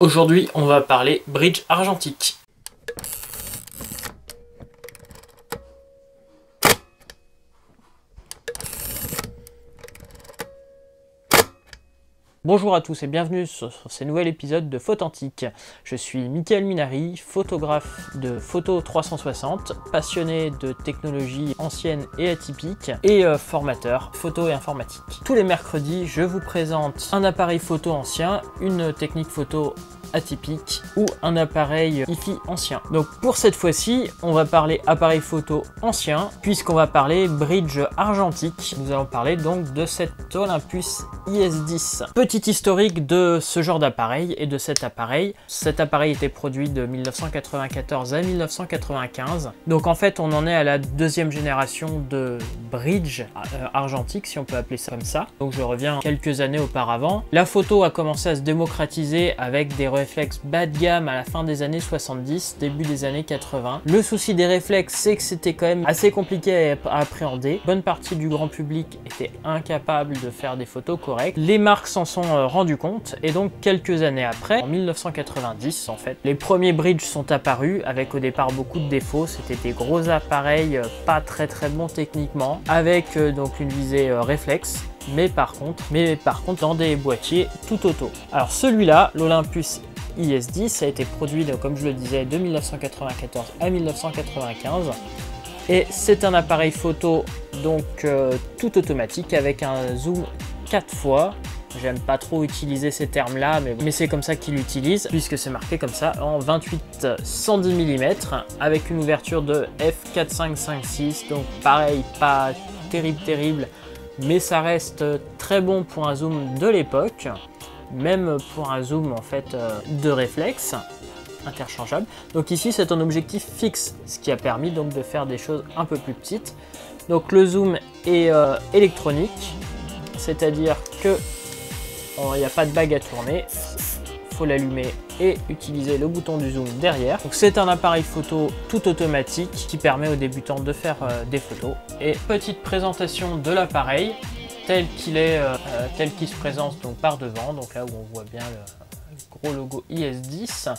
Aujourd'hui, on va parler bridge argentique. Bonjour à tous et bienvenue sur ce nouvel épisode de Photantique. Je suis Mickaël Minari, photographe de Photo 360, passionné de technologies anciennes et atypiques et formateur photo et informatique. Tous les mercredis, je vous présente un appareil photo ancien, une technique photo atypique ou un appareil hi-fi ancien. Donc pour cette fois-ci, on va parler appareil photo ancien puisqu'on va parler bridge argentique. Nous allons parler donc de cet Olympus IS10. Petit historique de ce genre d'appareil et de cet appareil. Cet appareil était produit de 1994 à 1995. Donc en fait, on en est à la deuxième génération de bridge argentique, si on peut appeler ça comme ça. Donc je reviens quelques années auparavant. La photo a commencé à se démocratiser avec des réflexes bas de gamme à la fin des années 70, début des années 80. Le souci des réflexes, c'est que c'était quand même assez compliqué à appréhender. Bonne partie du grand public était incapable de faire des photos correctes. Les marques s'en sont rendues compte et donc quelques années après, en 1990 en fait, les premiers bridges sont apparus avec au départ beaucoup de défauts. C'était des gros appareils pas très bons techniquement avec donc une visée réflexe. Mais par contre dans des boîtiers tout auto. Alors celui-là, l'Olympus IS10, a été produit, comme je le disais, de 1994 à 1995. Et c'est un appareil photo donc tout automatique avec un zoom 4 fois. J'aime pas trop utiliser ces termes-là, mais c'est comme ça qu'il l'utilise, puisque c'est marqué comme ça, en 28-110 mm, avec une ouverture de f4.5.5.6, donc pareil, pas terrible, mais ça reste très bon pour un zoom de l'époque, même pour un zoom en fait de réflexe interchangeable. Donc ici c'est un objectif fixe, ce qui a permis donc de faire des choses un peu plus petites. Donc le zoom est électronique, c'est-à-dire que il n'y a pas de bague à tourner, faut l'allumer et utiliser le bouton du zoom derrière. Donc c'est un appareil photo tout automatique qui permet aux débutants de faire des photos. Et petite présentation de l'appareil tel qu'il est, tel qu'il se présente donc par devant. Donc là où on voit bien le gros logo IS10.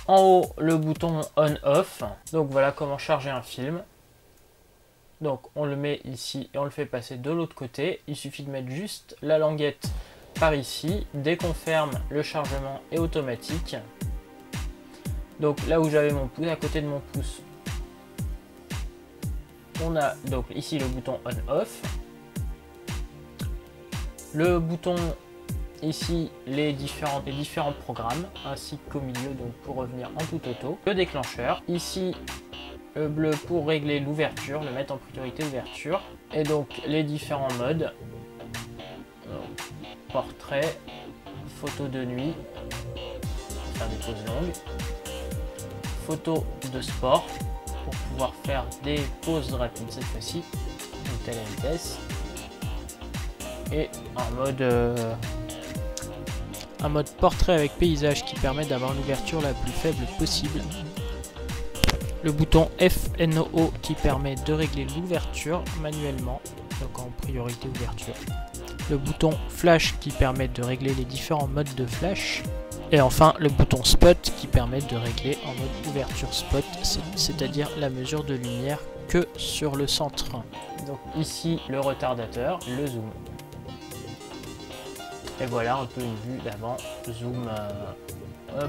En haut le bouton on/off. Donc voilà comment charger un film. Donc on le met ici et on le fait passer de l'autre côté. Il suffit de mettre juste la languette par ici. Dès qu'on ferme, le chargement est automatique. Donc là où j'avais mon pouce, à côté de mon pouce, on a donc ici le bouton on/off. Le bouton ici, les différents programmes, ainsi qu'au milieu donc pour revenir en tout auto. Le déclencheur, ici le bleu pour régler l'ouverture, le mettre en priorité ouverture. Et donc les différents modes. Donc, portrait, photo de nuit, faire des poses longues, photo de sport pour pouvoir faire des poses rapides cette fois-ci, une telle vitesse, et un mode portrait avec paysage qui permet d'avoir l'ouverture la plus faible possible. Le bouton FNO qui permet de régler l'ouverture manuellement, donc en priorité ouverture. Le bouton flash qui permet de régler les différents modes de flash. Et enfin le bouton spot qui permet de régler en mode ouverture spot, c'est-à-dire la mesure de lumière que sur le centre. Donc ici le retardateur, le zoom. Et voilà un peu une vue d'avant, zoom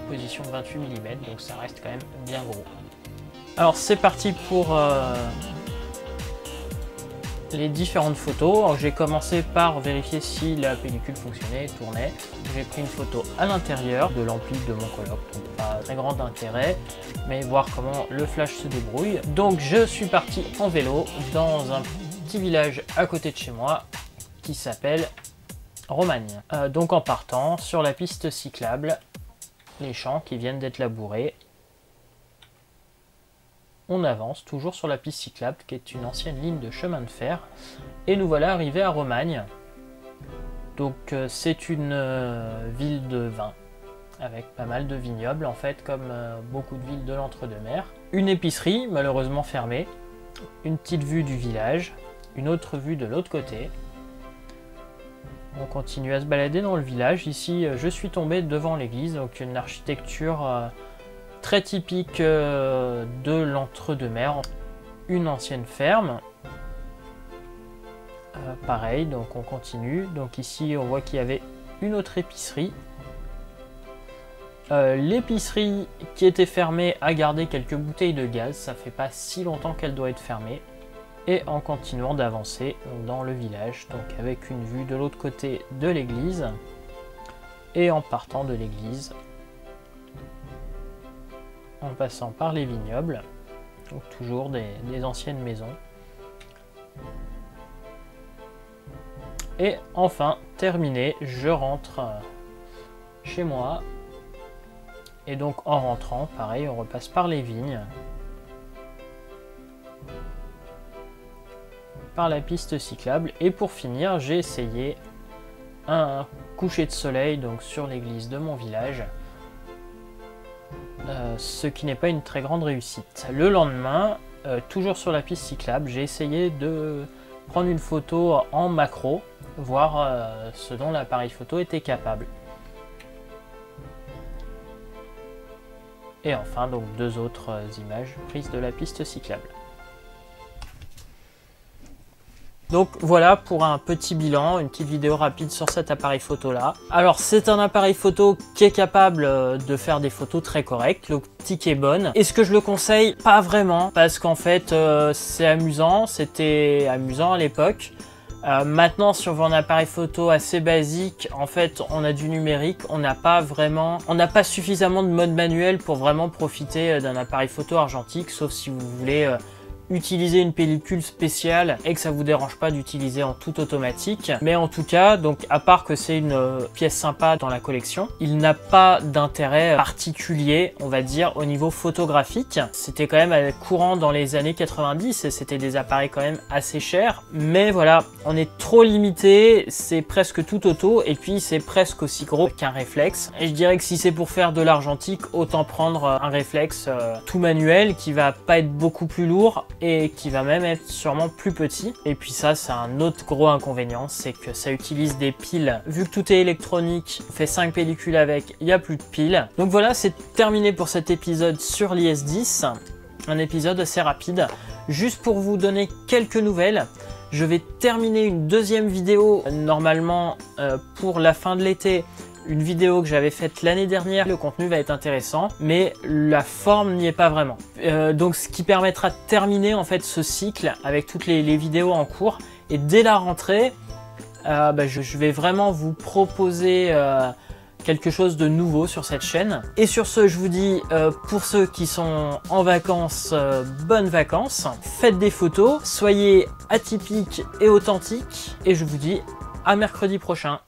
position 28 mm, donc ça reste quand même bien gros. Alors c'est parti pour les différentes photos. Alors j'ai commencé par vérifier si la pellicule fonctionnait, tournait. J'ai pris une photo à l'intérieur de l'ampli de mon coloc, donc pas très grand intérêt, mais voir comment le flash se débrouille. Donc je suis parti en vélo dans un petit village à côté de chez moi qui s'appelle Romagne. Donc en partant sur la piste cyclable, les champs qui viennent d'être labourés. On avance toujours sur la piste cyclable qui est une ancienne ligne de chemin de fer et nous voilà arrivés à Romagne. Donc c'est une ville de vin avec pas mal de vignobles en fait, comme beaucoup de villes de l'entre-deux-mer. Une épicerie malheureusement fermée, une petite vue du village, une autre vue de l'autre côté. On continue à se balader dans le village. Ici, je suis tombé devant l'église, donc une architecture très typique de l'entre-deux-mers. Une ancienne ferme. Pareil, donc on continue. Donc ici, on voit qu'il y avait une autre épicerie. L'épicerie qui était fermée a gardé quelques bouteilles de gaz. Ça fait pas si longtemps qu'elle doit être fermée. Et en continuant d'avancer dans le village, donc avec une vue de l'autre côté de l'église. Et en partant de l'église, en passant par les vignobles, donc toujours des anciennes maisons. Et enfin, terminé, je rentre chez moi. Et donc en rentrant, pareil, on repasse par les vignes. Par la piste cyclable. Et pour finir, j'ai essayé un coucher de soleil donc sur l'église de mon village. Ce qui n'est pas une très grande réussite. Le lendemain, toujours sur la piste cyclable, j'ai essayé de prendre une photo en macro, voir ce dont l'appareil photo était capable. Et enfin, donc deux autres images prises de la piste cyclable. Donc voilà pour un petit bilan, une petite vidéo rapide sur cet appareil photo là. Alors c'est un appareil photo qui est capable de faire des photos très correctes, l'optique est bonne. Est-ce que je le conseille? Pas vraiment, parce qu'en fait c'est amusant, c'était amusant à l'époque. Maintenant, si on veut un appareil photo assez basique, en fait on a du numérique, on n'a pas suffisamment de mode manuel pour vraiment profiter d'un appareil photo argentique, sauf si vous voulez utiliser une pellicule spéciale et que ça vous dérange pas d'utiliser en tout automatique. Mais en tout cas, donc à part que c'est une pièce sympa dans la collection, il n'a pas d'intérêt particulier, on va dire, au niveau photographique. C'était quand même courant dans les années 90 et c'était des appareils quand même assez chers. Mais voilà, on est trop limité, c'est presque tout auto et puis c'est presque aussi gros qu'un réflexe. Et je dirais que si c'est pour faire de l'argentique, autant prendre un réflexe tout manuel qui va pas être beaucoup plus lourd et qui va même être sûrement plus petit. Et puis ça, c'est un autre gros inconvénient, c'est que ça utilise des piles. Vu que tout est électronique, on fait 5 pellicules avec, il n'y a plus de piles. Donc voilà, c'est terminé pour cet épisode sur l'IS-10. Un épisode assez rapide. Juste pour vous donner quelques nouvelles, je vais terminer une deuxième vidéo, normalement pour la fin de l'été. Une vidéo que j'avais faite l'année dernière, le contenu va être intéressant, mais la forme n'y est pas vraiment. Donc ce qui permettra de terminer en fait ce cycle avec toutes les vidéos en cours. Et dès la rentrée, je vais vraiment vous proposer quelque chose de nouveau sur cette chaîne. Et sur ce, je vous dis, pour ceux qui sont en vacances, bonnes vacances. Faites des photos, soyez atypiques et authentiques. Et je vous dis à mercredi prochain.